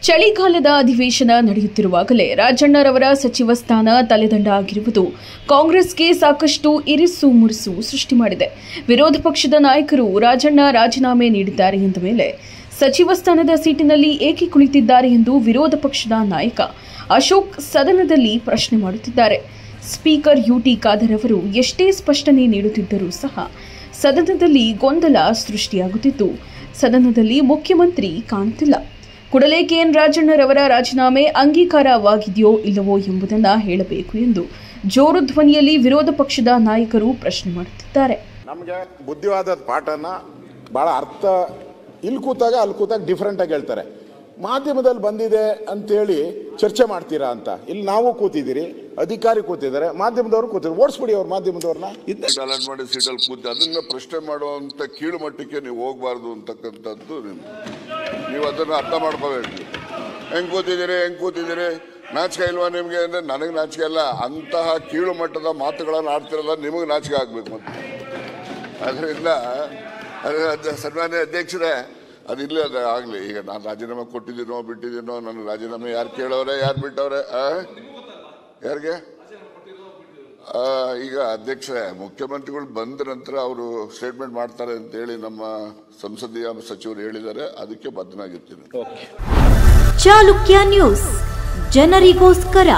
ಚಳಿಗಾಲದ ಅಧಿವೇಶನ ನಡೆಯುತ್ತಿರುವಾಗಲೇ ರಾಜಣ್ಣರವರ ಸಚಿವ ಸ್ಥಾನ ತಲೆದಂಡ ಆಗಿರುವುದು ಕಾಂಗ್ರೆಸ್ಗೆ ಸಾಕಷ್ಟು ಇರಿಸು ಮುರಿಸು ಸೃಷ್ಟಿ ಮಾಡಿದೆ. ವಿರೋಧ ಪಕ್ಷದ ನಾಯಕರು ರಾಜಣ್ಣ ರಾಜೀನಾಮೆ ನೀಡಿದ್ದಾರೆ ಎಂದ ಮೇಲೆ ಸಚಿವ ಸ್ಥಾನದ ಸೀಟಿನಲ್ಲಿ ಏಕೆ ಕುಳಿತಿದ್ದಾರೆ ಎಂದು ವಿರೋಧ ಪಕ್ಷದ ನಾಯಕ ಅಶೋಕ್ ಸದನದಲ್ಲಿ ಪ್ರಶ್ನೆ ಮಾಡುತ್ತಿದ್ದಾರೆ. ಸ್ಪೀಕರ್ ಯುಟಿ ಖಾದರ್ ಅವರು ಎಷ್ಟೇ ಸ್ಪಷ್ಟನೆ ನೀಡುತ್ತಿದ್ದರೂ ಸಹ ಸದನದಲ್ಲಿ ಗೊಂದಲ ಸೃಷ್ಟಿಯಾಗುತ್ತಿದ್ದು, ಸದನದಲ್ಲಿ ಮುಖ್ಯಮಂತ್ರಿ ಕಾಣುತ್ತಿಲ್ಲ. ಕೂಡಲೇ ಕೆಎನ್ ರಾಜಣ್ಣರವರ ರಾಜೀನಾಮೆ ಅಂಗೀಕಾರವಾಗಿದೆಯೋ ಇಲ್ಲವೋ ಎಂಬುದನ್ನು ಹೇಳಬೇಕು ಎಂದು ಜೋರು ಧ್ವನಿಯಲ್ಲಿ ವಿರೋಧ ಪಕ್ಷದ ನಾಯಕರು ಪ್ರಶ್ನೆ ಮಾಡುತ್ತಿದ್ದಾರೆ. ನಮಗೆ ಬುದ್ಧಿವಾದದ ಪಾಠನ ಬಹಳ ಅರ್ಥ ಇಲ್ಲಿ ಕೂತಾಗ ಡಿಫ್ರೆಂಟ್ ಆಗಿ ಹೇಳ್ತಾರೆ. ಮಾಧ್ಯಮದಲ್ಲಿ ಬಂದಿದೆ ಅಂತೇಳಿ ಚರ್ಚೆ ಮಾಡ್ತೀರಾ ಅಂತ. ಇಲ್ಲಿ ನಾವು ಕೂತಿದ್ದೀರಿ, ಅಧಿಕಾರಿ ಕೂತಿದ್ದಾರೆ, ಮಾಧ್ಯಮದವರು ಕೂತಿದ್ದಾರೆ. ಓಡಿಸ್ಬಿಡಿ ಅವ್ರು ಮಾಧ್ಯಮದವ್ರನ್ನ. ಅಲಾಟ್ ಮಾಡಿ ಸೀಟಲ್ಲಿ ಕೂತಿ ಅದನ್ನ ಪ್ರಶ್ನೆ ಮಾಡುವಂತ ಕೀಳು ಮಟ್ಟಕ್ಕೆ ನೀವು ಹೋಗ್ಬಾರ್ದು ಅಂತಕ್ಕಂಥದ್ದು ನೀವು ಅದನ್ನ ಅರ್ಥ ಮಾಡ್ಕೋಬೇಕು. ಹೆಂಗ್ ಕೂತಿದ್ದೀರಿ ನಾಚಿಕೆ ಇಲ್ವಾ ನಿಮ್ಗೆ ಅಂದ್ರೆ ನನಗೆ ನಾಚಿಕೆ ಇಲ್ಲ. ಅಂತಹ ಕೀಳು ಮಟ್ಟದ ಮಾತುಗಳನ್ನು ಆಡ್ತಿರಲ್ಲ, ನಿಮಗೆ ನಾಚಿಕೆ ಆಗ್ಬೇಕು. ಮತ್ತೆ ಅದರಿಂದ ಸನ್ಮಾನ್ಯ ಅಧ್ಯಕ್ಷರೇ, ಅದಿಲ್ಲ ಅದು ಆಗಲಿ. ಈಗ ನಾನು ರಾಜೀನಾಮೆ ಕೊಟ್ಟಿದ್ದೀನೋ ಬಿಟ್ಟಿದ್ದೀನೋ, ನನ್ನ ರಾಜೀನಾಮೆ ಯಾರು ಕೇಳವ್ರೆ, ಯಾರು ಬಿಟ್ಟವ್ರೆ, ಯಾರಿಗೆ? ಈಗ ಅಧ್ಯಕ್ಷರೇ, ಮುಖ್ಯಮಂತ್ರಿಗಳು ಬಂದ ನಂತರ ಅವರು ಸ್ಟೇಟ್ಮೆಂಟ್ ಮಾಡ್ತಾರೆ ಅಂತೇಳಿ ನಮ್ಮ ಸಂಸದೀಯ ಸಚಿವರು ಹೇಳಿದ್ದಾರೆ. ಅದಕ್ಕೆ ಬದ್ಧನಾಗಿರ್ತೀನಿ. ಚಾಲುಕ್ಯ ನ್ಯೂಸ್, ಜನರಿಗೋಸ್ಕರ.